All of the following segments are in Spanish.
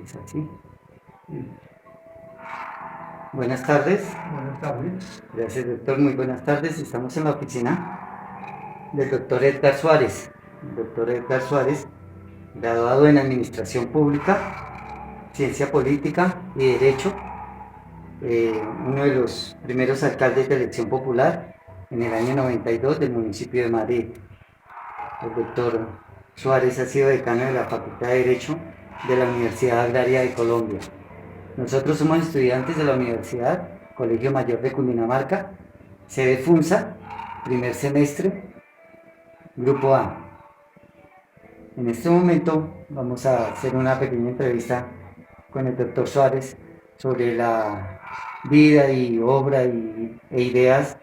Es así. Buenas tardes. Buenas tardes. Gracias, doctor. Muy buenas tardes. Estamos en la oficina del doctor Edgar Suárez. El doctor Edgar Suárez, graduado en Administración Pública, Ciencia Política y Derecho, uno de los primeros alcaldes de elección popular en el año 92 del municipio de Madrid. El doctor Suárez ha sido decano de la Facultad de Derecho de la Universidad Agraria de Colombia. Nosotros somos estudiantes de la Universidad Colegio Mayor de Cundinamarca, sede FUNSA, primer semestre, Grupo A. En este momento vamos a hacer una pequeña entrevista con el doctor Suárez sobre la vida y obra e ideas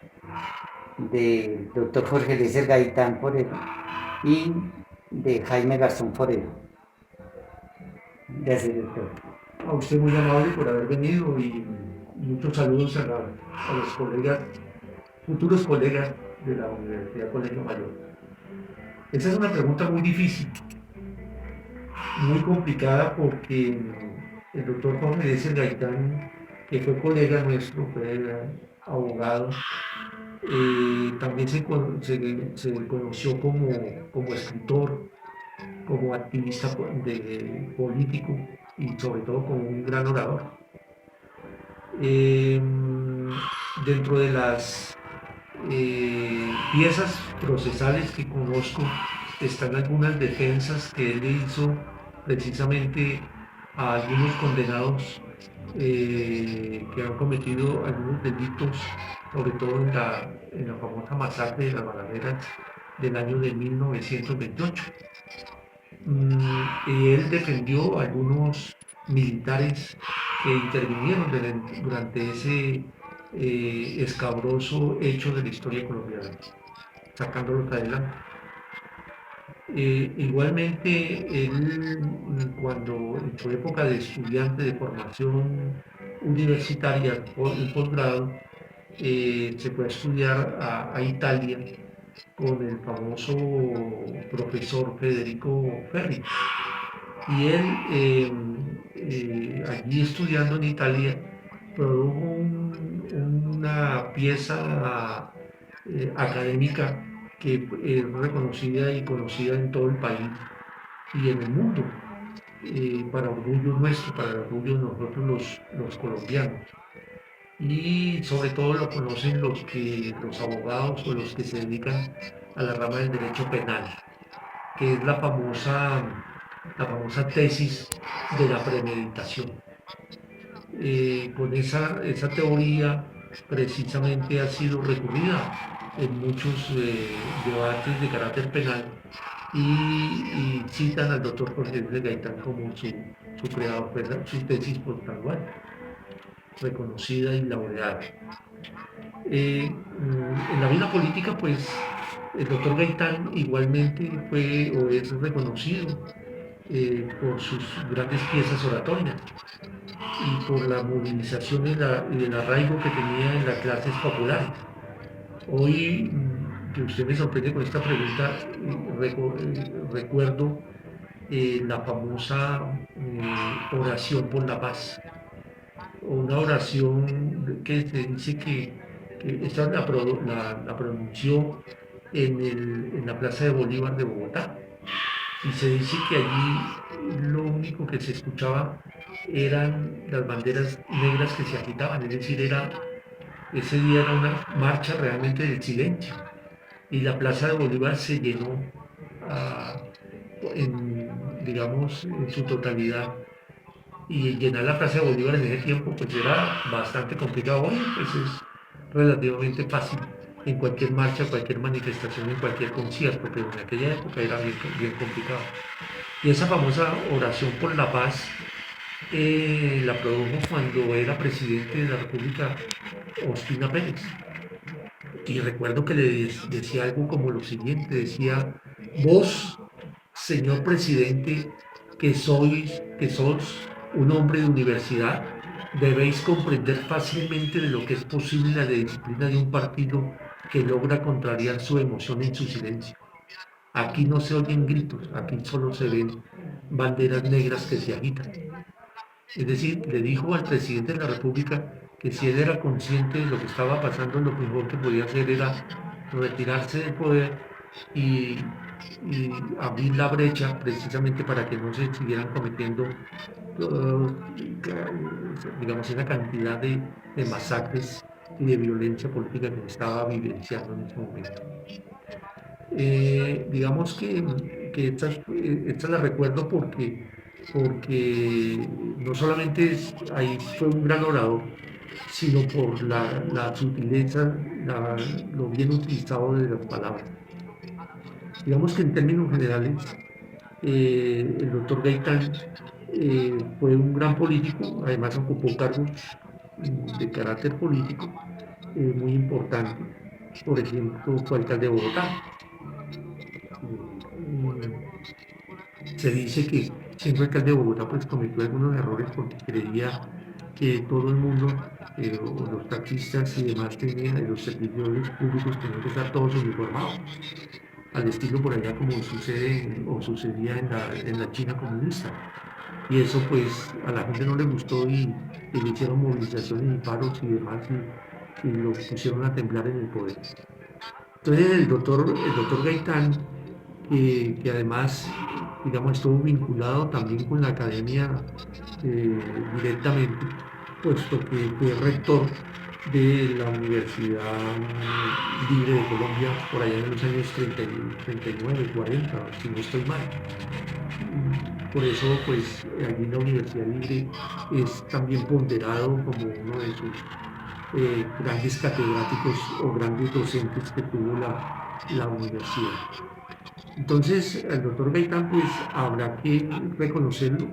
del doctor Jorge Eliezer Gaitán Forero y de Jaime Garzón Forero. Gracias, doctor. A usted muy amable por haber venido y muchos saludos a los colegas, futuros colegas de la Universidad Colegio Mayor. Esa es una pregunta muy difícil, muy complicada porque el doctor Jorge Eliezer Gaitán, que fue colega nuestro, fue abogado, también se conoció como escritor, como activista político y sobre todo como un gran orador. Dentro de las piezas procesales que conozco están algunas defensas que él le hizo precisamente a algunos condenados que han cometido algunos delitos, sobre todo en la famosa masacre de las Bananeras del año de 1928. Y él defendió a algunos militares que intervinieron durante ese escabroso hecho de la historia colombiana, sacándolos adelante. Igualmente, él, cuando en su época de estudiante de formación universitaria, el posgrado, se fue a estudiar a Italia con el famoso profesor Federico Ferri. Y él, allí estudiando en Italia, produjo una pieza académica que es reconocida y conocida en todo el país y en el mundo, para orgullo nuestro, para el orgullo de nosotros los colombianos. Y sobre todo lo conocen los abogados o los que se dedican a la rama del derecho penal, que es la famosa tesis de la premeditación. Con esa teoría precisamente ha sido recurrida en muchos debates de carácter penal y citan al doctor Jorge Eliezer Gaitán como su creador, pues, su tesis por tal cual, reconocida y laureada. En la vida política, pues, el doctor Gaitán igualmente fue o es reconocido por sus grandes piezas oratorias y por la movilización y el arraigo que tenía en las clases populares. Hoy, que usted me sorprende con esta pregunta, recuerdo la famosa oración por la paz, una oración que se dice que esta la pronunció en la Plaza de Bolívar de Bogotá. Y se dice que allí lo único que se escuchaba eran las banderas negras que se agitaban, es decir, ese día era una marcha realmente del silencio. Y la Plaza de Bolívar se llenó, ah, digamos, en su totalidad. Y llenar la Plaza de Bolívar en ese tiempo pues era bastante complicado. Hoy pues es relativamente fácil en cualquier marcha, cualquier manifestación, en cualquier concierto, pero en aquella época era bien complicado. Y esa famosa oración por la paz la produjo cuando era presidente de la República Ospina Pérez. Y recuerdo que le decía algo como lo siguiente, decía: vos, señor presidente, que sos un hombre de universidad, debéis comprender fácilmente de lo que es posible la disciplina de un partido que logra contrariar su emoción en su silencio. Aquí no se oyen gritos, aquí solo se ven banderas negras que se agitan. Es decir, le dijo al presidente de la República que si él era consciente de lo que estaba pasando, lo mejor que podía hacer era retirarse del poder y, y abrir la brecha precisamente para que no se siguieran cometiendo, digamos, esa cantidad de masacres y de violencia política que se estaba vivenciando en ese momento. Digamos que esta la recuerdo porque no solamente ahí fue un gran orador, sino por la sutileza, lo bien utilizado de las palabras. Digamos que en términos generales, el doctor Gaitán fue un gran político, además ocupó cargos de carácter político muy importantes. Por ejemplo, fue alcalde de Bogotá. Se dice que siendo alcalde de Bogotá pues cometió algunos errores porque creía que todo el mundo, o los taxistas y demás los servidores públicos tenían que estar todos uniformados, al estilo por allá como sucede o sucedía en la China comunista. Y eso pues a la gente no le gustó y le hicieron movilizaciones y paros y demás y lo pusieron a temblar en el poder. Entonces el doctor Gaitán, que además, digamos, estuvo vinculado también con la academia directamente, puesto que fue rector de la Universidad Libre de Colombia por allá en los años 39, 40, si no estoy mal. Por eso, pues, allí en la Universidad Libre es también ponderado como uno de sus grandes catedráticos o grandes docentes que tuvo la universidad. Entonces, al doctor Gaitán, pues, habrá que reconocerlo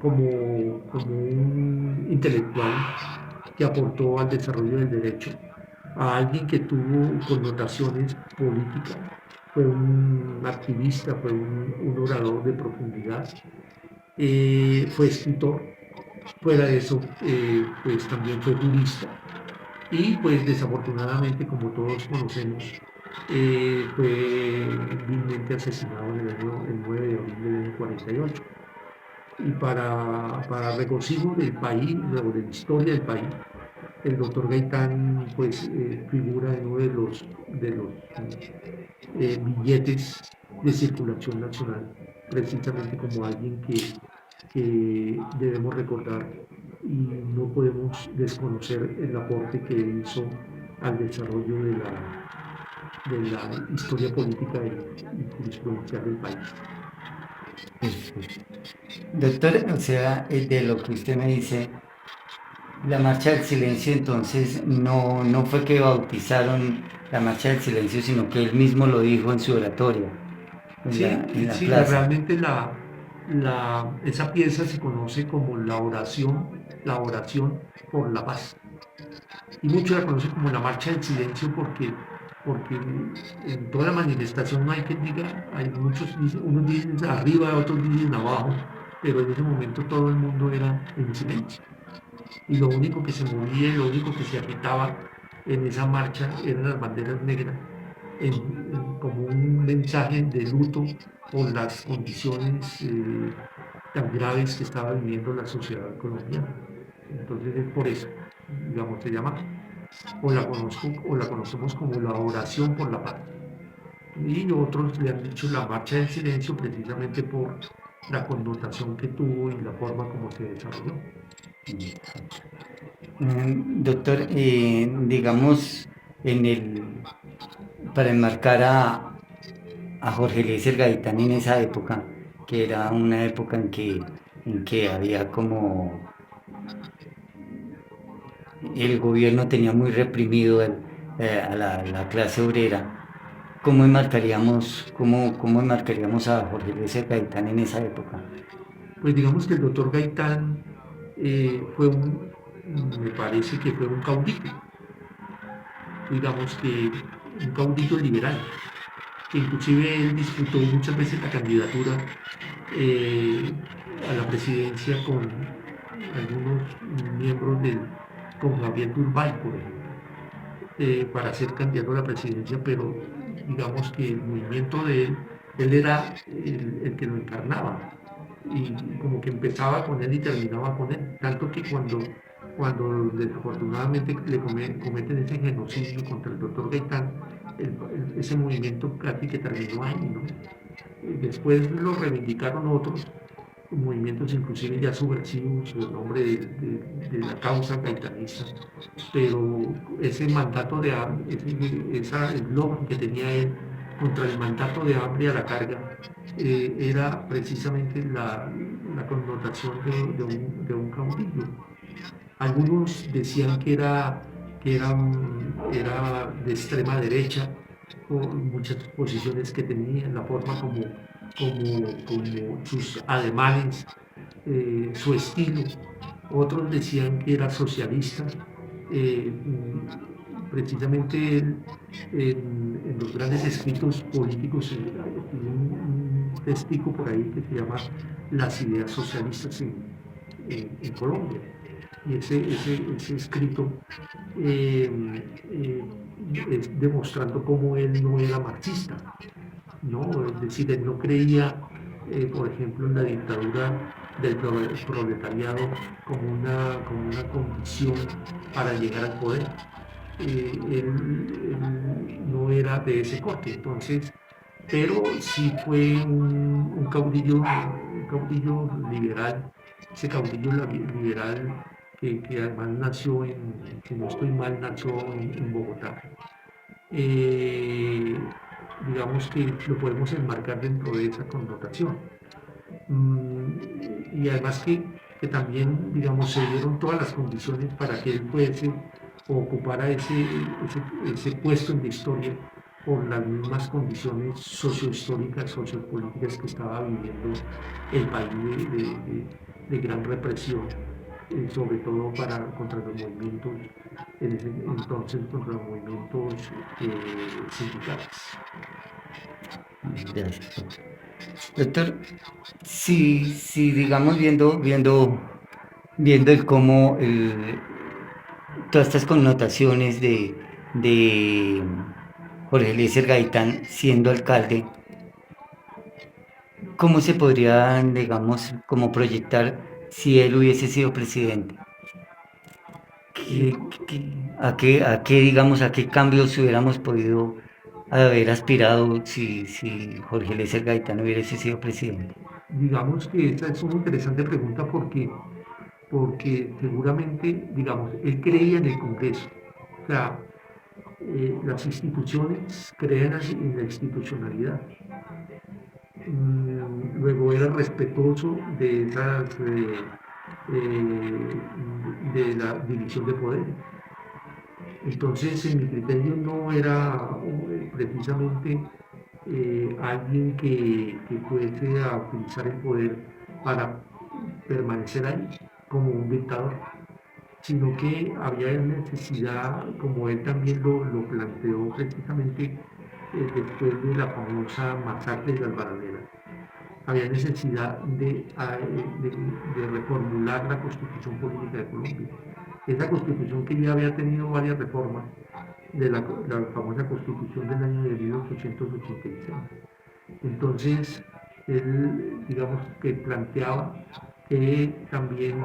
como un intelectual que aportó al desarrollo del derecho, a alguien que tuvo connotaciones políticas, fue un activista, fue un orador de profundidad, fue escritor, fuera de eso, pues también fue jurista y pues desafortunadamente, como todos conocemos, fue vilmente asesinado en el 9 de abril del año 48. Y para regocijo del país, de la historia del país, el doctor Gaitán pues, figura en uno de los billetes de circulación nacional, precisamente como alguien que debemos recordar y no podemos desconocer el aporte que hizo al desarrollo de la historia política y jurisprudencial del país. Doctor, o sea, de lo que usted me dice, la marcha del silencio entonces no fue que bautizaron la marcha del silencio, sino que él mismo lo dijo en su oratoria, en la Sí, plaza. realmente esa pieza se conoce como la oración por la paz. Y muchos la conocen como la marcha del silencio porque en toda la manifestación no hay quien diga, hay muchos, unos dicen arriba, otros dicen abajo, pero en ese momento todo el mundo era en silencio. Y lo único que se movía y lo único que se agitaba en esa marcha eran las banderas negras, como un mensaje de luto por las condiciones tan graves que estaba viviendo la sociedad colombiana. Entonces es por eso, digamos, se llama, o la conocemos como la oración por la paz. Y otros le han dicho la marcha del silencio precisamente por la connotación que tuvo y la forma como se desarrolló. Doctor, digamos, para enmarcar a Jorge Eliezer Gaitán en esa época, que era una época en que había como el gobierno tenía muy reprimido a la clase obrera. ¿Cómo enmarcaríamos a Jorge Eliezer Gaitán en esa época? Pues digamos que el doctor Gaitán me parece que fue un caudillo, digamos que un caudillo liberal, que inclusive él disputó muchas veces la candidatura a la presidencia con algunos miembros con Gabriel Turbay, por ejemplo, para ser candidato a la presidencia, pero digamos que el movimiento de él era el que lo encarnaba. y como que empezaba con él y terminaba con él. Tanto que cuando desafortunadamente le cometen ese genocidio contra el doctor Gaitán, ese movimiento casi que terminó ahí, ¿no? Después lo reivindicaron otros movimientos inclusive ya subversivos en nombre de la causa gaitanista, pero ese mandato de hambre, esa eslogan que tenía él contra el mandato de hambre a la carga, era precisamente la connotación de un caudillo. Algunos decían que era de extrema derecha, por muchas posiciones que tenía, la forma como sus ademanes, su estilo. Otros decían que era socialista. Precisamente en los grandes escritos políticos hay un testigo por ahí que se llama Las ideas socialistas en Colombia. Y ese escrito eh, eh, es demostrando cómo él no era marxista, ¿no? Es decir, él no creía, por ejemplo, en la dictadura del proletariado como una condición para llegar al poder. Él no era de ese corte, entonces, pero sí fue un caudillo liberal, ese caudillo liberal que además nació si no estoy mal, nació en Bogotá. Eh, digamos que lo podemos enmarcar dentro de esa connotación. Y además que también, digamos, se dieron todas las condiciones para que él fuese o ocupara ese puesto en la historia por las mismas condiciones sociohistóricas, sociopolíticas que estaba viviendo el país de gran represión, sobre todo contra los movimientos, en ese entonces contra los movimientos sindicales. Gracias. Doctor, si digamos viendo el cómo todas estas connotaciones de Jorge Eliezer Gaitán siendo alcalde, ¿cómo se podría, digamos, como proyectar si él hubiese sido presidente? Eh, Digamos, a qué cambios hubiéramos podido haber aspirado si Jorge Eliezer Gaitán hubiese sido presidente? digamos que esta es una interesante pregunta porque seguramente, digamos, él creía en el Congreso. O sea, las instituciones creen en la institucionalidad. Luego era respetuoso de la división de poderes. Entonces, en mi criterio no era precisamente alguien que fuese a utilizar el poder para permanecer ahí como un dictador, sino que había necesidad, como él también lo planteó precisamente después de la famosa masacre de las Bananeras, había necesidad de reformular la Constitución Política de Colombia. Esa Constitución que ya había tenido varias reformas, de la famosa Constitución del año de 1886. Entonces, él, digamos, que planteaba que también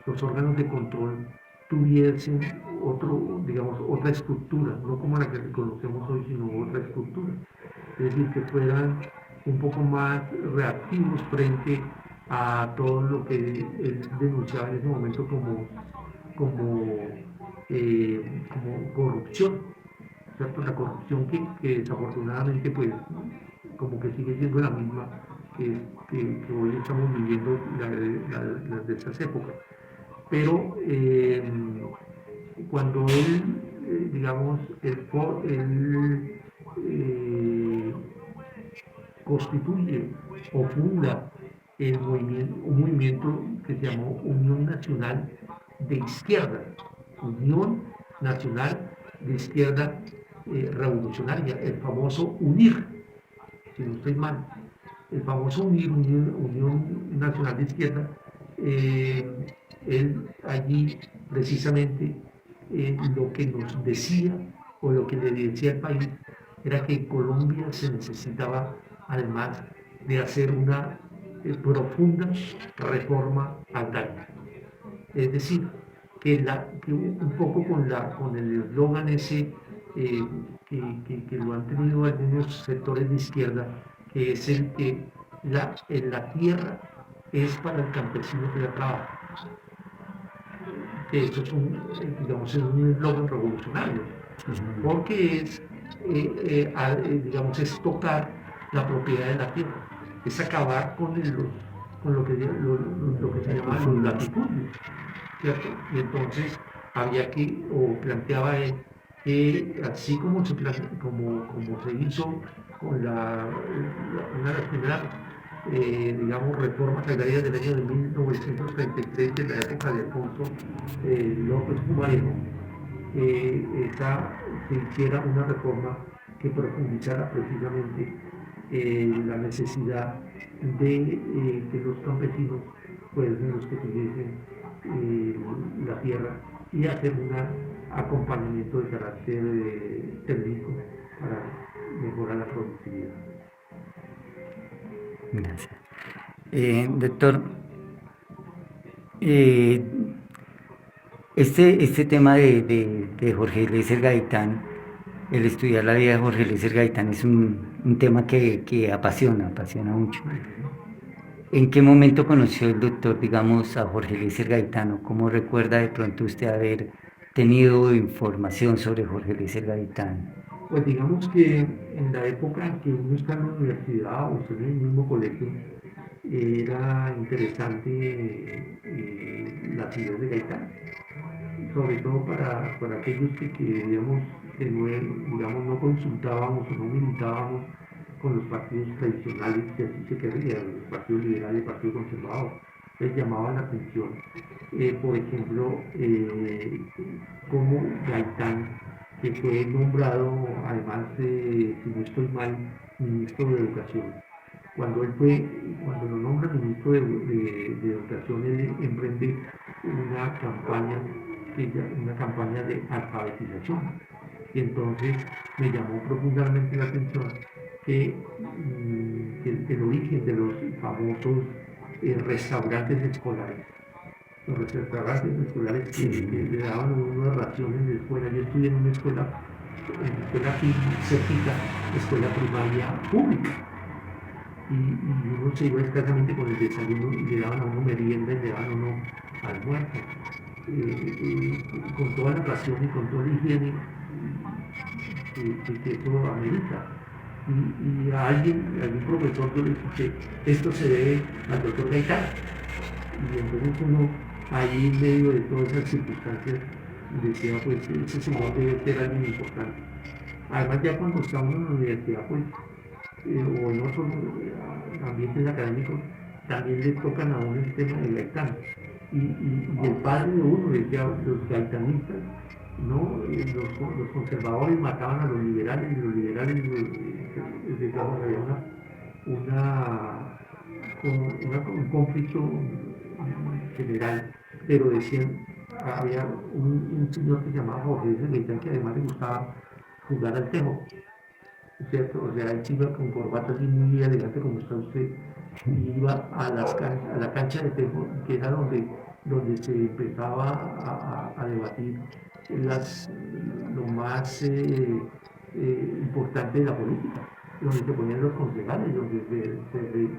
los órganos de control tuviesen otra estructura, no como la que conocemos hoy, sino otra estructura. Es decir, que fueran un poco más reactivos frente a todo lo que él denunciaba en ese momento como corrupción, ¿cierto? La corrupción que desafortunadamente pues como que sigue siendo la misma que hoy estamos viviendo las de esas épocas. Pero cuando él, digamos, él constituye o funda un movimiento que se llamó Unión Nacional de Izquierda, Unión Nacional de Izquierda Revolucionaria, el famoso UNIR, si no estoy mal, el famoso UNIR, Unión Nacional de Izquierda. Él allí precisamente lo que nos decía o lo que le decía al país era que en Colombia se necesitaba además de hacer una profunda reforma agraria. Es decir, que un poco con el eslogan ese que lo han tenido algunos sectores de izquierda, que es el que la tierra es para el campesino que la trabaja. Que eso es digamos, es un eslogan revolucionario, porque es, digamos, es tocar la propiedad de la tierra, es acabar con lo que se llama los latifundios, ¿cierto? Y entonces había que, o planteaba él, que así como como se hizo con una de las primeras, digamos, reformas agrarias del año de 1933, de la época de Alfonso López Pumarejo, se hiciera una reforma que profundizara precisamente la necesidad de que los campesinos fueran los que tuviesen la tierra y hacer un acompañamiento de carácter técnico para mejorar la productividad. Gracias. Doctor, eh, este tema de Jorge Eliezer Gaitán, el estudiar la vida de Jorge Eliezer Gaitán es un tema que apasiona mucho. ¿En qué momento conoció el doctor, digamos, a Jorge Eliezer Gaitán? ¿Cómo recuerda de pronto usted haber tenido información sobre Jorge Eliezer Gaitán? Pues digamos que en la época en que uno está en la universidad o está en el mismo colegio, era interesante las ideas de Gaitán, sobre todo para aquellos digamos, digamos, no consultábamos o no militábamos con los partidos tradicionales, que así se quería, los partidos liberales y el partido conservador. Les llamaba la atención, por ejemplo, como Gaitán, que fue nombrado, además, si no estoy mal, ministro de Educación. Cuando lo nombra ministro de Educación, él emprende una campaña de alfabetización. Y entonces me llamó profundamente la atención que el origen de los famosos restaurantes escolares. Los restaurantes escolares que le daban unas raciones de escuela. Yo estudié en una escuela aquí cerquita, escuela primaria pública. Y uno se iba escasamente con el desayuno y le daban a uno merienda y le daban a uno almuerzo. Con toda la ración y con toda la higiene que eso amerita. Y a algún profesor yo le dije, esto se debe al doctor Gaitán. Y entonces uno, ahí en medio de todas esas circunstancias, decía, pues ese señor debe ser alguien importante. Además, ya cuando estamos en la universidad, pues, o en otros ambientes académicos, también le tocan a uno el tema de Gaitán. Y el padre de uno decía, los gaitanistas, ¿no? Los conservadores mataban a los liberales y los liberales, digamos, había un conflicto general, pero decían, había un señor que se llamaba Jorge Gaitán, que además le gustaba jugar al tejo, ¿cierto? O sea, él iba con corbata así muy elegante como está usted, y iba a la cancha de tejo, que era donde se empezaba a debatir lo más importante de la política, donde se ponían los concejales, donde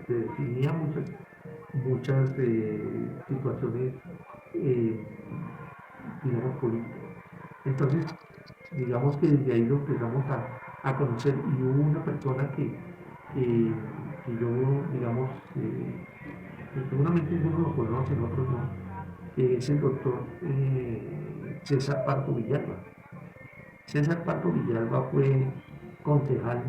se definían muchas situaciones, digamos, políticas. Entonces, digamos que desde ahí lo empezamos a conocer, y hubo una persona que yo, digamos, seguramente algunos lo conocen, otros no, que es el doctor César Pardo Villalba. César Pardo Villalba fue concejal,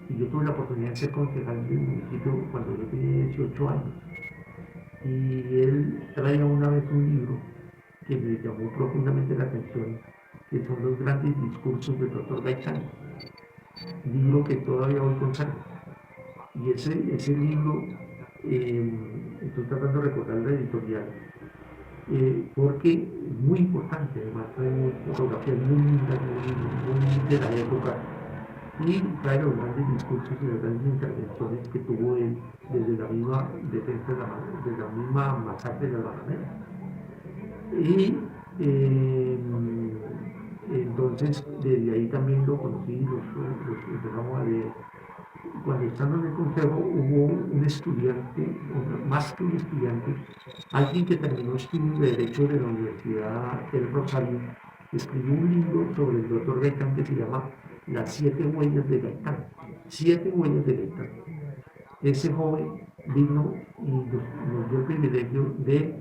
y yo tuve la oportunidad de ser concejal del municipio cuando yo tenía 18 años. Y él traía una vez un libro que me llamó profundamente la atención, que son los grandes discursos del doctor Gaitán, libro que todavía hoy conservo. Y ese libro, estoy tratando de recordar la editorial, porque es muy importante, además trae fotografías muy lindas, muy de la época, y trae los grandes discursos y las grandes intervenciones que tuvo él desde la misma defensa de la misma masacre de la Bananera. Y entonces desde ahí también lo conocí, los empezamos a leer. Cuando estando en el consejo hubo un estudiante, más que un estudiante, alguien que terminó estudios de Derecho de la Universidad del Rosario, escribió un libro sobre el doctor Gaitán que se llama Las 7 huellas de Gaitán. 7 huellas de Gaitán. Ese joven vino y nos dio el privilegio de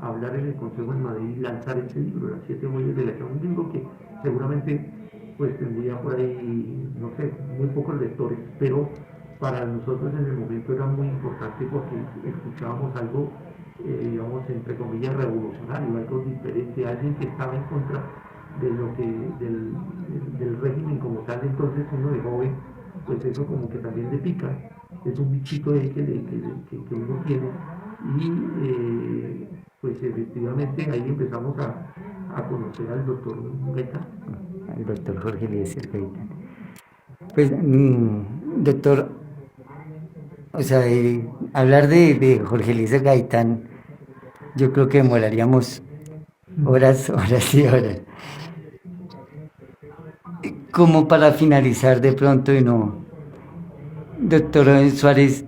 hablar en el Consejo de Madrid y lanzar ese libro, Las 7 huellas de Gaitán. Un libro que seguramente pues tendría por ahí, no sé, muy pocos lectores, pero para nosotros en el momento era muy importante porque escuchábamos algo, digamos, entre comillas, revolucionario, algo diferente, alguien que estaba en contra de lo que, del régimen como tal. Entonces uno de joven, pues eso como que también le pica, es un bichito ahí que uno tiene y pues efectivamente ahí empezamos a conocer al doctor Gaitán. El doctor Jorge Eliezer Gaitán. Pues, doctor, o sea, hablar de Jorge Eliezer Gaitán, yo creo que demoraríamos horas, horas y horas. Como para finalizar de pronto y no, doctor Suárez,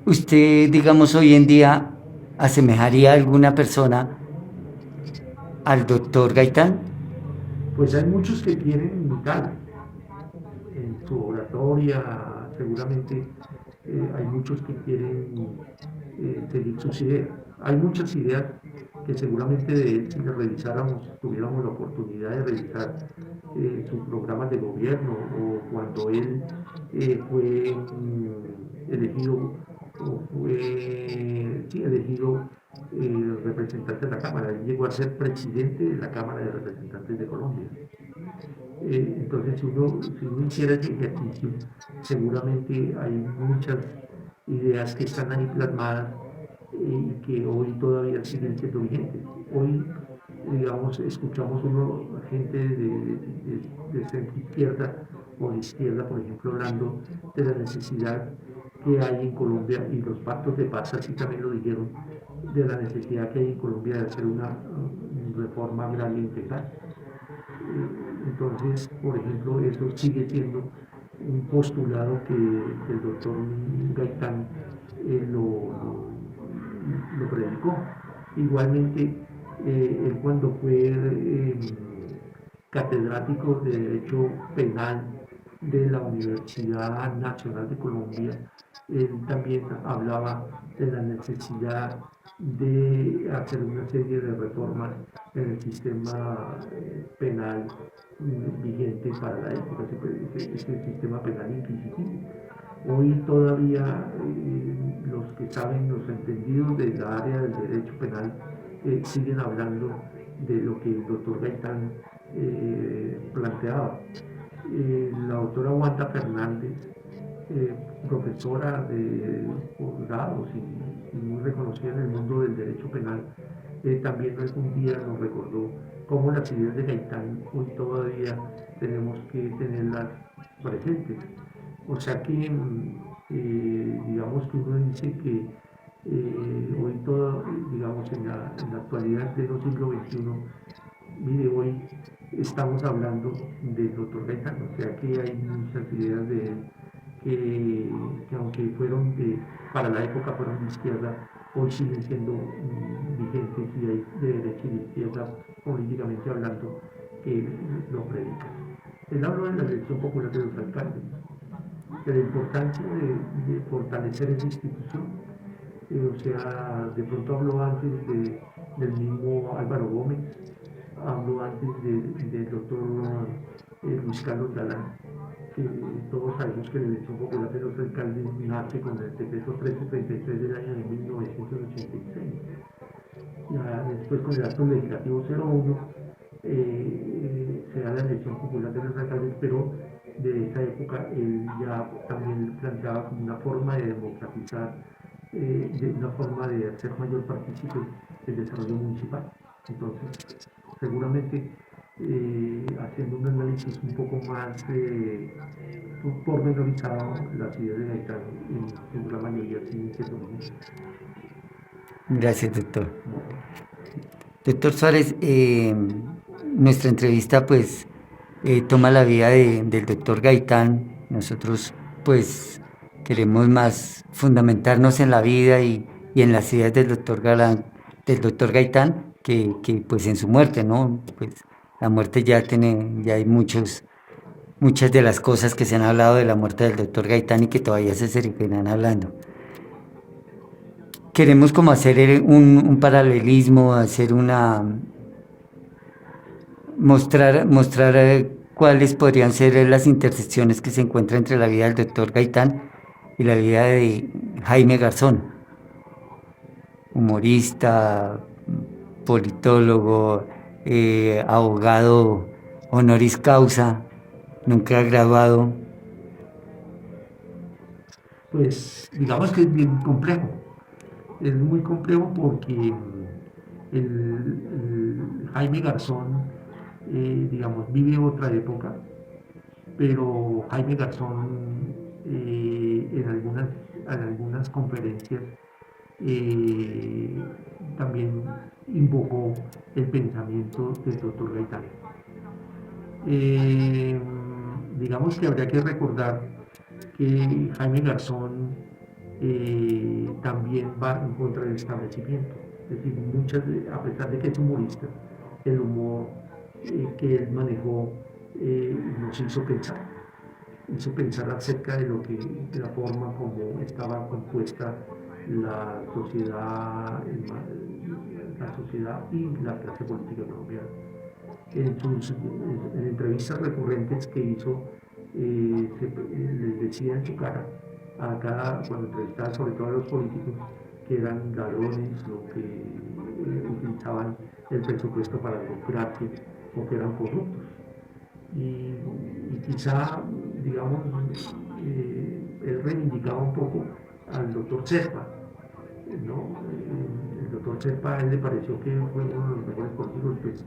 usted, digamos, hoy en día asemejaría a alguna persona al doctor Gaitán. Pues hay muchos que quieren imitarlo en su oratoria, seguramente hay muchos que quieren seguir sus ideas. Hay muchas ideas que seguramente de él, si las revisáramos, tuviéramos la oportunidad de revisar sus programas de gobierno o cuando él fue elegido o fue sí, elegido representante de la Cámara. Él llegó a ser presidente de la Cámara de Representantes de Colombia. Entonces, si uno hiciera ese ejercicio, seguramente hay muchas ideas que están ahí plasmadas y que hoy todavía siguen siendo vigentes. Hoy, digamos, escuchamos gente de centro izquierda o de izquierda, por ejemplo, hablando de la necesidad que hay en Colombia, y los pactos de paz así también lo dijeron, de la necesidad que hay en Colombia de hacer una reforma agraria integral. Entonces, por ejemplo, eso sigue siendo un postulado que el doctor Gaitán lo predicó. Igualmente, él cuando fue catedrático de Derecho Penal de la Universidad Nacional de Colombia, él también hablaba de la necesidad de hacer una serie de reformas en el sistema penal vigente para la época, ese sistema penal inquisitivo. Hoy todavía los que saben, los entendidos de la área del derecho penal, siguen hablando de lo que el doctor Gaitán planteaba. La doctora Wanda Fernández, profesora de posgrados y muy reconocida en el mundo del derecho penal, también algún día nos recordó cómo las ideas de Gaitán hoy todavía tenemos que tenerlas presentes. O sea que, digamos que uno dice que hoy todo, digamos, en la actualidad del siglo XXI, mire, hoy estamos hablando del doctor Gaitán, o sea que hay muchas ideas de él que aunque fueron para la época fueron de izquierda, hoy siguen siendo vigentes y hay de derecha y de izquierda, políticamente hablando, que lo predican. Él habló de la elección popular de los alcaldes, de la importancia de fortalecer esa institución. O sea, de pronto habló antes del mismo Álvaro Gómez, habló antes del doctor Luis Carlos Galán, que todos sabemos que la elección popular de los alcaldes nace con el decreto 1333 del año de 1986. Ya después con el acto legislativo 01 se da la elección popular de los alcaldes, pero de esa época él ya también planteaba como una forma de democratizar, una forma de hacer mayor partícipe del desarrollo municipal. Entonces, seguramente haciendo un análisis un poco más pormenorizado, las ideas de Gaitán en su gran mayoría siguen siendo lo mismo. Gracias, doctor. Bueno, Doctor Suárez, nuestra entrevista pues toma la vida del doctor Gaitán. Nosotros pues queremos más fundamentarnos en la vida y en las ideas del doctor Gaitán que pues en su muerte, ¿no? Pues la muerte ya hay muchas de las cosas que se han hablado de la muerte del doctor Gaitán y que todavía se seguirán hablando. Queremos como hacer un paralelismo, mostrar cuáles podrían ser las intersecciones que se encuentran entre la vida del doctor Gaitán y la vida de Jaime Garzón, humorista, politólogo, abogado honoris causa, nunca graduado. pues digamos que es bien complejo. Es muy complejo porque el Jaime Garzón, digamos, vive otra época, pero Jaime Garzón en algunas conferencias eh, también invocó el pensamiento del doctor Gaitán. Eh, digamos que habría que recordar que Jaime Garzón también va en contra del establecimiento. Es decir, a pesar de que es humorista, el humor que él manejó nos hizo pensar acerca de la forma como estaba compuesta la sociedad y la clase política colombiana. En entrevistas recurrentes que hizo, les decía en su cara, cuando entrevistaba sobre todo a los políticos, que eran ladrones, lo que utilizaban el presupuesto para lucrarse o que eran corruptos. Y quizá, digamos, él reivindicaba un poco al doctor Serpa, ¿no? El doctor Serpa, a él le pareció que fue uno de los mejores políticos, pues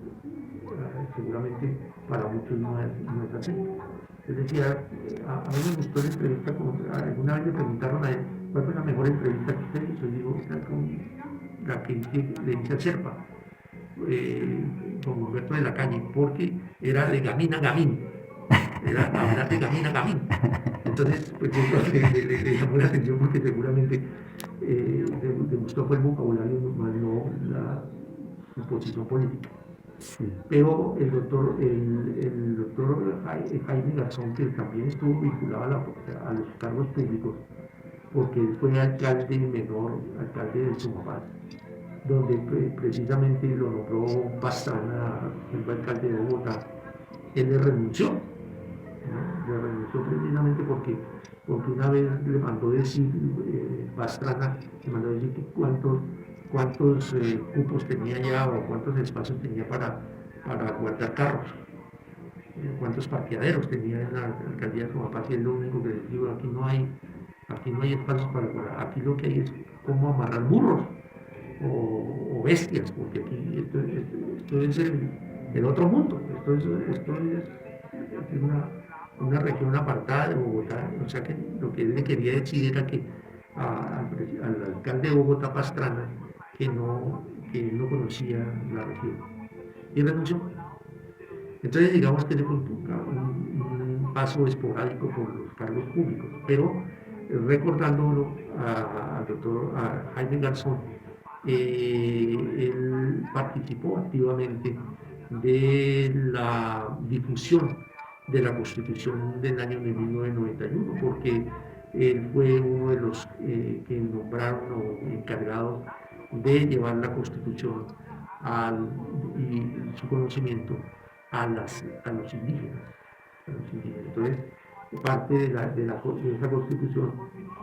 seguramente para muchos no es así. Él decía, a mí me gustó la entrevista, alguna vez le preguntaron a él cuál fue la mejor entrevista que usted hizo, y digo, con la que le hice a Serpa, con Humberto de la Calle, porque era de gamín a gamín, era hablar de gamín a gamín. Entonces, pues eso le llamó la atención porque seguramente le gustó fue el vocabulario, más no su posición política. Sí. Pero el doctor Jaime Garzón, que también estuvo vinculado a los cargos públicos, porque él fue alcalde menor, alcalde de Sumapaz, donde precisamente lo nombró Pastrana, el fue alcalde de Bogotá. Él le renunció, ¿no? Le renunció precisamente porque una vez le mandó decir, Pastrana, le mandó decir que cuántos cupos tenía ya o cuántos espacios tenía para guardar carros, cuántos parqueaderos tenía en la alcaldía de Sumapaz, y es lo único que les digo, aquí no hay espacios para guardar, aquí lo que hay es cómo amarrar burros o bestias, porque aquí esto es el otro mundo, esto es una región apartada de Bogotá, o sea que lo que él le quería decir era que al alcalde de Bogotá, Pastrana, que él no conocía la región, y renunció. Entonces digamos que fue un paso esporádico por los cargos públicos, pero recordándolo al doctor Jaime Garzón, él participó activamente de la difusión de la Constitución del año de 1991, porque él fue uno de los que nombraron o encargados de llevar la Constitución y su conocimiento a los indígenas. Entonces, parte de esa Constitución,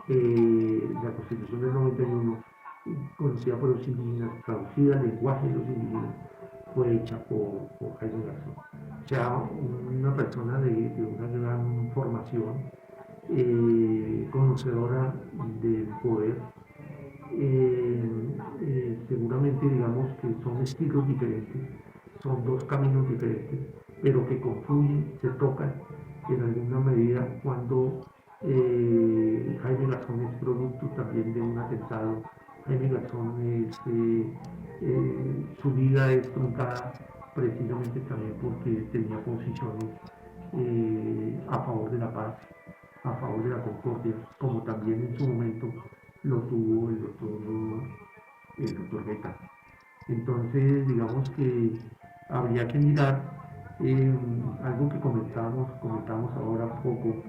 la Constitución del 91, conocida por los indígenas, traducida al lenguaje de los indígenas, fue hecha por Jaime Garzón. O sea, una persona de una gran formación, conocedora del poder. Seguramente digamos que son estilos diferentes, son dos caminos diferentes, pero que confluyen, se tocan en alguna medida cuando Jaime Garzón es producto también de un atentado. Jaime Garzón su vida es truncada precisamente también porque tenía posiciones a favor de la paz, a favor de la concordia, como también en su momento lo tuvo el doctor Gaitán. Entonces, digamos que habría que mirar algo que comentamos ahora un poco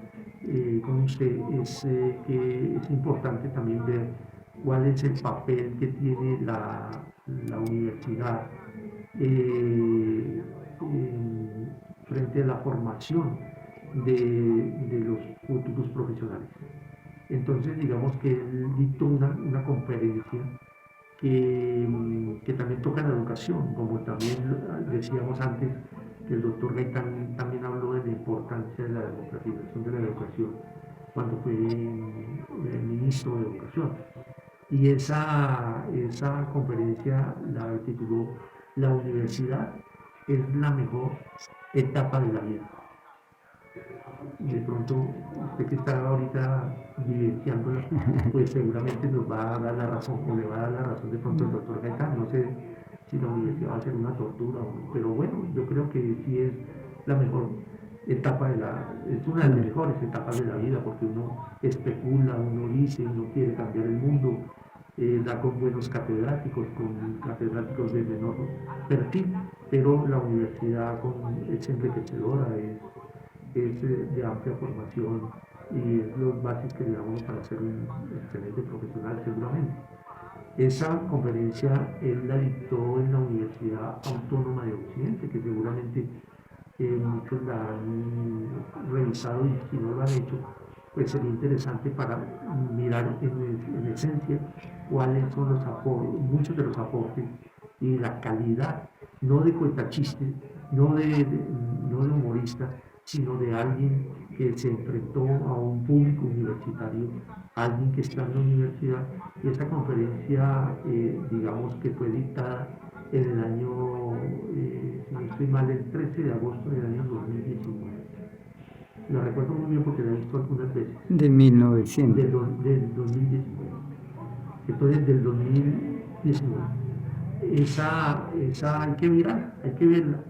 con usted, es que es importante también ver cuál es el papel que tiene la universidad frente a la formación de los futuros profesionales. Entonces, digamos que él dictó una conferencia que también toca la educación, como también decíamos antes, que el doctor Gaitán también habló de la importancia de la democratización de la educación cuando fue ministro de Educación. Y esa conferencia la tituló La universidad es la mejor etapa de la vida. De pronto, usted que está ahorita vivenciándola, pues seguramente nos va a dar la razón, o le va a dar la razón de pronto el doctor Gaitán. No sé si la universidad va a ser una tortura o no, pero bueno, yo creo que sí es la mejor etapa es una de las mejores etapas de la vida, porque uno especula, uno dice, uno quiere cambiar el mundo, da con buenos catedráticos, con catedráticos de menor perfil, pero la universidad es enriquecedora, es de amplia formación y es los bases que le da uno para ser un excelente profesional seguramente. Esa conferencia él la dictó en la Universidad Autónoma de Occidente, que seguramente muchos la han revisado y si no lo han hecho, pues sería interesante para mirar en esencia cuáles son los aportes, muchos de los aportes y la calidad, no de cuentachiste, no de humorista, sino de alguien que se enfrentó a un público universitario, alguien que está en la universidad. Y esa conferencia, digamos que fue dictada en el año, si no estoy mal, el 13 de agosto del año 2019. Lo recuerdo muy bien porque la he visto algunas veces. De 1900. Del 2019. Entonces, del 2019. Esa hay que mirar, hay que verla.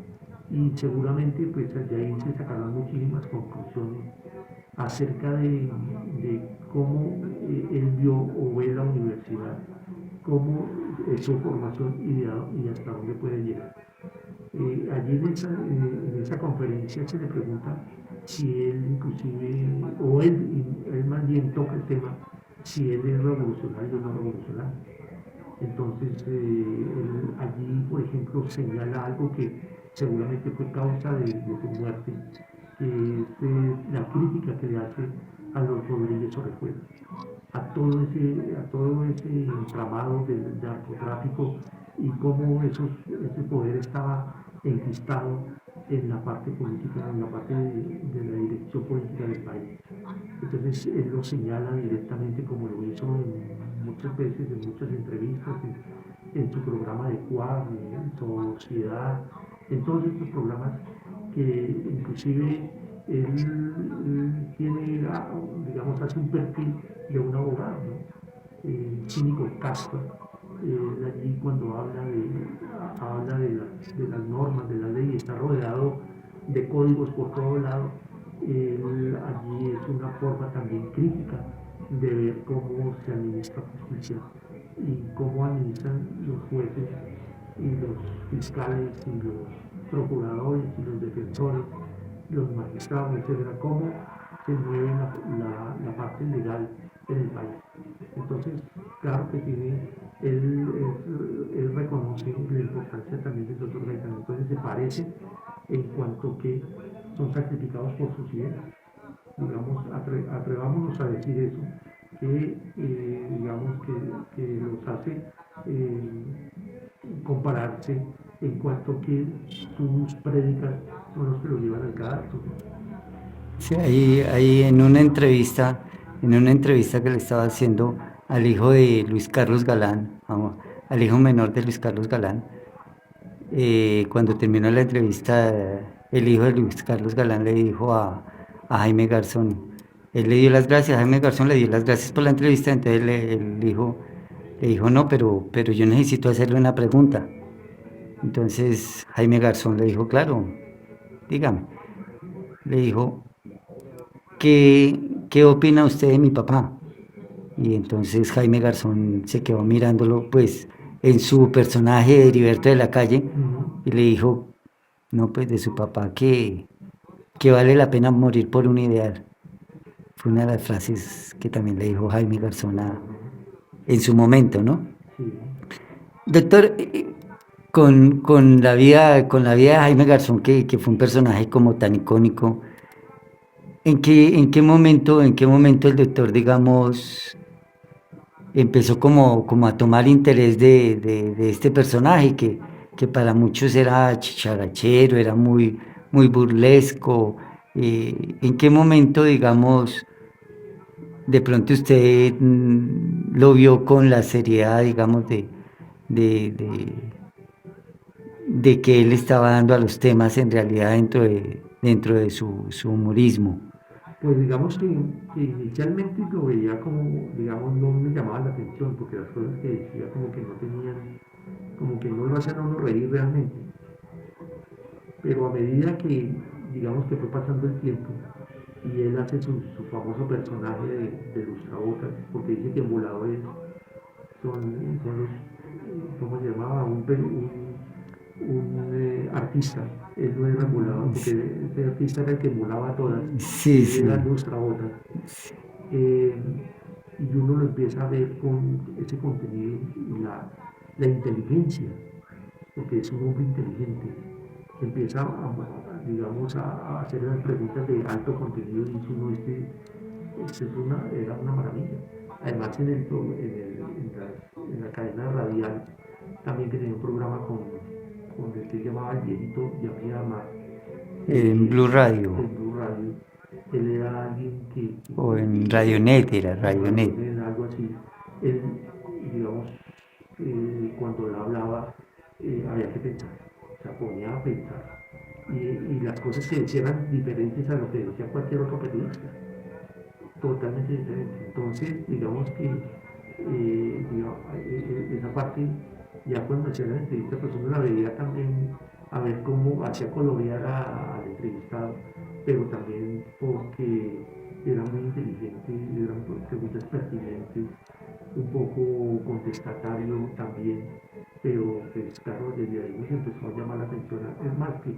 Y seguramente pues de ahí se sacarán muchísimas conclusiones acerca de cómo él vio o ve la universidad, cómo es su formación y hasta dónde puede llegar. Allí en esa conferencia se le pregunta si él inclusive, o él más bien toca el tema, si él es revolucionario o no revolucionario. Entonces, allí, por ejemplo, señala algo que seguramente fue causa de su muerte, que es la crítica que le hace a los Rodríguez Orejuela, a todo ese entramado del narcotráfico y cómo ese poder estaba enquistado en la parte política, en la parte de la dirección política del país. Entonces él lo señala directamente, como lo hizo muchas veces, en muchas entrevistas, en su programa de Cuad, en Sociedad, en todos estos programas que inclusive él tiene, digamos, hace un perfil de un abogado, ¿no? Cínico casto, allí cuando habla de las normas, de la ley, está rodeado de códigos por todo lado. Allí es una forma también crítica de ver cómo se administra justicia y cómo administran los jueces y los fiscales y los procuradores y los defensores, los magistrados, etcétera, cómo se mueve la parte legal en el país. Entonces, claro que él reconoce la importancia también del doctor Gaitán. Entonces se parece en cuanto que son sacrificados por sus ideas. Digamos, atrevámonos a decir eso, que digamos que los hace compararse en cuanto que sus prédicas son los que los llevan al cadastro. Sí, ahí en una entrevista que le estaba haciendo al hijo de Luis Carlos Galán, al hijo menor de Luis Carlos Galán, Cuando terminó la entrevista, el hijo de Luis Carlos Galán le dijo a Jaime Garzón, él le dio las gracias, Jaime Garzón le dio las gracias por la entrevista, entonces le dijo, no, pero yo necesito hacerle una pregunta. Entonces Jaime Garzón le dijo, claro, dígame, le dijo, ¿qué opina usted de mi papá? Y entonces Jaime Garzón se quedó mirándolo, pues, en su personaje de Heriberto de la Calle, y le dijo, no, pues, de su papá, que vale la pena morir por un ideal. Fue una de las frases que también le dijo Jaime Garzón en su momento, ¿no? Sí. Doctor, con la vida de Jaime Garzón, que fue un personaje como tan icónico, en qué momento el doctor, digamos, empezó como a tomar interés de este personaje que para muchos era chicharachero, era muy burlesco? ¿En qué momento, digamos, de pronto usted lo vio con la seriedad, digamos, de, de, de que él estaba dando a los temas en realidad dentro de su humorismo? Pues digamos que inicialmente lo veía como, digamos, no me llamaba la atención, porque las cosas que decía como que no tenían, como que no lo hacían a uno reír realmente. Pero a medida que, digamos, que fue pasando el tiempo y él hace su famoso personaje de Lustrabotas, porque dice que voladores son los, ¿cómo se llamaba? Un artista. Él no era volador, porque ese artista era el que volaba todas, Sí, él sí. era Lustrabotas. Eh, y uno lo empieza a ver con ese contenido y la inteligencia, porque es un hombre inteligente. Empieza digamos, a hacer las preguntas de alto contenido y dice uno, era una maravilla. Además, en la cadena radial, también tenía un programa con el que llamaba el viejito Yamía Amar, En Blue Radio, en Blue Radio. Él era alguien o en Radionet, era en Radionet. Radionet, algo así. Él, digamos, cuando él hablaba, había que pensar, o sea, ponía a pensar. Y las cosas que decía eran diferentes a lo que decía cualquier otro periodista, totalmente diferentes. Entonces, digamos que esa parte, ya cuando hacía la entrevista, pues uno la veía también a ver cómo hacía colorear al entrevistado, pero también porque era muy inteligente, eran preguntas pertinentes, un poco contestatario también, pero pues claro, desde ahí nos empezó a llamar la atención. Es más que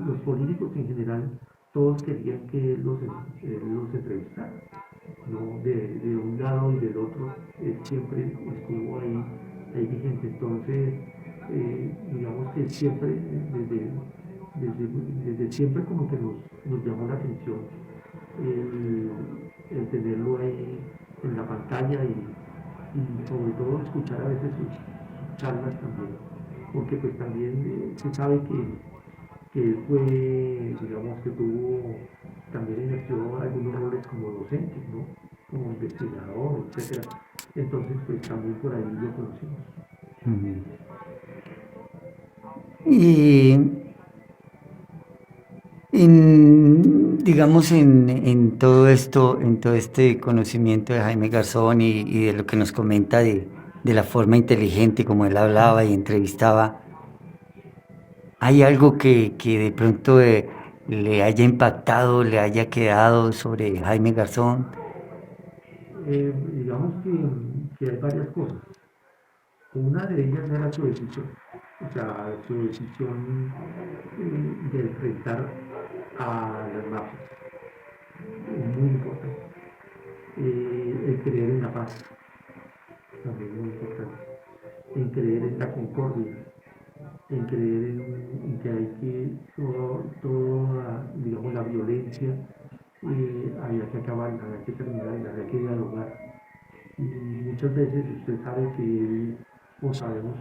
los políticos en general, todos querían que los entrevistara, ¿no? De un lado y del otro, siempre estuvo ahí vigente. Entonces, digamos que siempre, desde siempre como que nos llamó la atención el tenerlo ahí en la pantalla y sobre todo escuchar a veces sus charlas también, porque pues también se sabe que él fue, digamos que tuvo, también ejerció algunos roles como docente, ¿no? Como investigador, etcétera. Entonces pues también por ahí lo conocimos. Y digamos, en todo esto, en todo este conocimiento de Jaime Garzón y de lo que nos comenta de la forma inteligente como él hablaba y entrevistaba, ¿hay algo que de pronto le haya impactado, le haya quedado sobre Jaime Garzón? Digamos que hay varias cosas. Una de ellas era su decisión, o sea, su decisión de enfrentar a las mafias, es muy importante. El creer en la paz, también muy importante. En creer en la concordia, en creer en que hay que, toda, digamos, la violencia, había que acabarla, había que terminarla, había que dialogar. Y muchas veces usted sabe que él, o sabemos,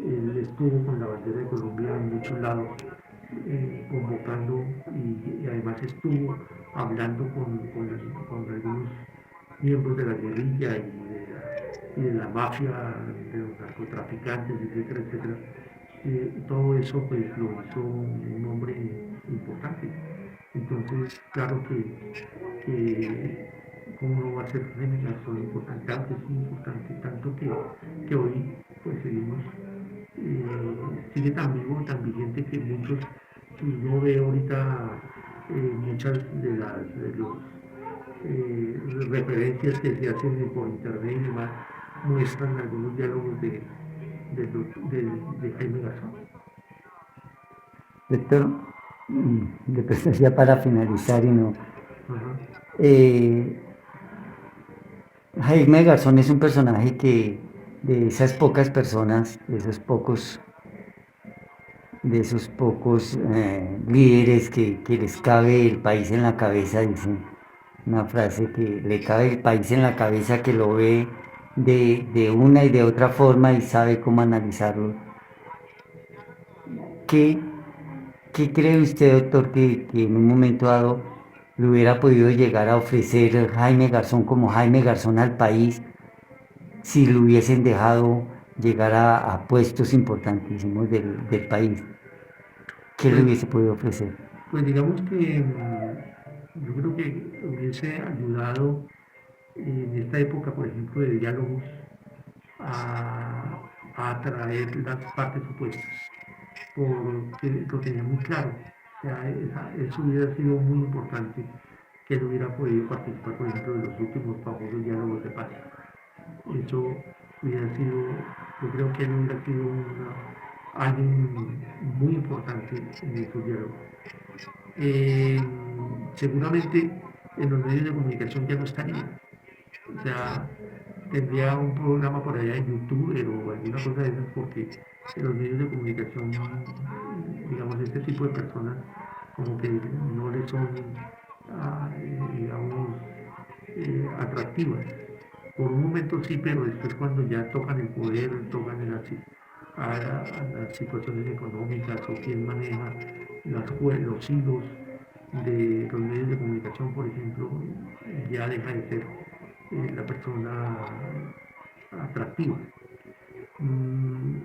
él estuvo con la bandera de Colombia en muchos lados, convocando y además estuvo hablando con algunos miembros de la guerrilla y de la mafia, de los narcotraficantes, etcétera, etcétera. todo eso pues lo hizo un hombre importante. Entonces, claro que cómo no va a ser Jaime Garzón importante, claro que es muy importante, tanto que hoy pues seguimos, sigue tan vivo, tan vigente que muchos, si uno ve ahorita muchas de los referencias que se hacen por internet y demás, muestran algunos diálogos de Jaime Garzón. Doctor, después ya para finalizar y no. Ajá. Jaime Garzón es un personaje que de esas pocas personas, de esos pocos líderes que les cabe el país en la cabeza, dicen una frase que le cabe el país en la cabeza, que lo ve de una y de otra forma y sabe cómo analizarlo. ¿Qué, qué cree usted, doctor, que en un momento dado le hubiera podido llegar a ofrecer Jaime Garzón como Jaime Garzón al país si lo hubiesen dejado llegar a puestos importantísimos del país? ¿Qué le Pues, hubiese podido ofrecer? pues digamos que yo creo que hubiese ayudado en esta época, por ejemplo, de diálogos, a, a atraer las partes opuestas, porque lo tenía muy claro. O sea, eso hubiera sido muy importante que él hubiera podido participar, por ejemplo, de los últimos famosos diálogos de paz. Eso hubiera sido, yo creo que él hubiera sido alguien muy importante en estos diálogos. Eh, Seguramente en los medios de comunicación ya no estaría. O sea, tendría un programa por allá en YouTube o alguna cosa de esas, porque en los medios de comunicación, digamos, este tipo de personas como que no le son, digamos, atractivas. Por un momento sí, pero después cuando ya tocan el poder, tocan a las situaciones económicas o quién maneja los hilos de los medios de comunicación, por ejemplo, ya deja de ser la persona atractiva.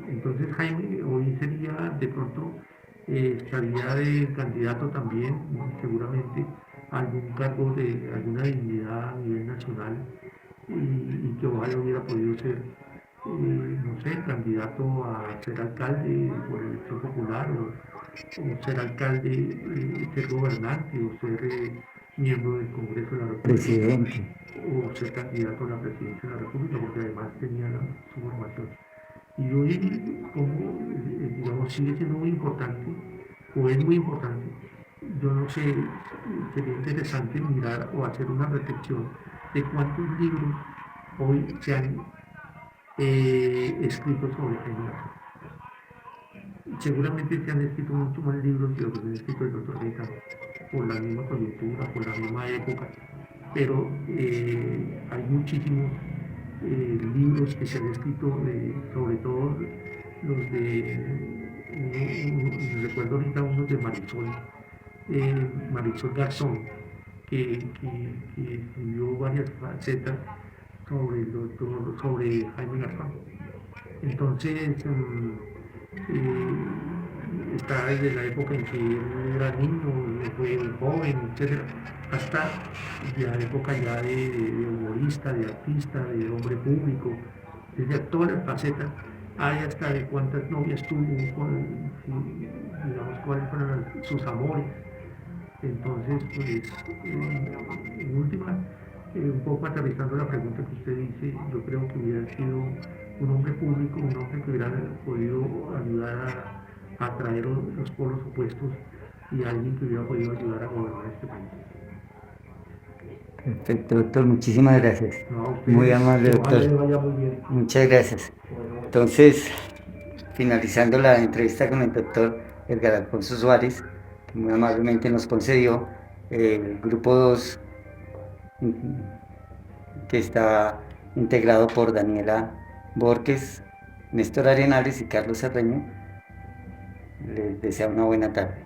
Entonces Jaime hoy sería de pronto, estaría de candidato también, seguramente, a algún cargo de alguna dignidad a nivel nacional y que ojalá hubiera podido ser, no sé, candidato a ser alcalde por elección popular o ser alcalde, ser gobernante o ser miembro del Congreso de la República Presidente. o ser candidato a la presidencia de la República porque además tenía su formación. Y hoy, como digamos, sigue siendo muy importante o es muy importante, yo no sé, sería interesante mirar o hacer una reflexión de cuántos libros hoy se han escrito sobre Jaime Garzón. Seguramente se han escrito mucho más libros de los que se han escrito el doctor Gaitán, por la misma coyuntura, por la misma época, pero hay muchísimos libros que se han escrito, sobre todo los recuerdo ahorita unos de Marisol Garzón, que escribió varias facetas sobre Jaime Garzón. Entonces, está desde la época en que él era niño, fue joven, etc., hasta la época ya de humorista, de artista, de hombre público, desde todas las facetas, hay hasta de cuántas novias tuvo, digamos cuáles fueron sus amores. Entonces, pues, en última, un poco aterrizando la pregunta que usted dice, yo creo que hubiera sido un hombre público, un hombre que hubiera podido ayudar a atraer los polos opuestos y alguien que hubiera podido ayudar a gobernar este país. Perfecto, doctor, muchísimas gracias. No, Muy amable, ojalá le doctor. vaya muy bien. Muchas gracias. Bueno, Entonces, finalizando la entrevista con el doctor Edgar Alfonso Suárez, que muy amablemente nos concedió el grupo 2, que está integrado por Daniela Borges, Néstor Arenales y Carlos Cerreño, les deseo una buena tarde.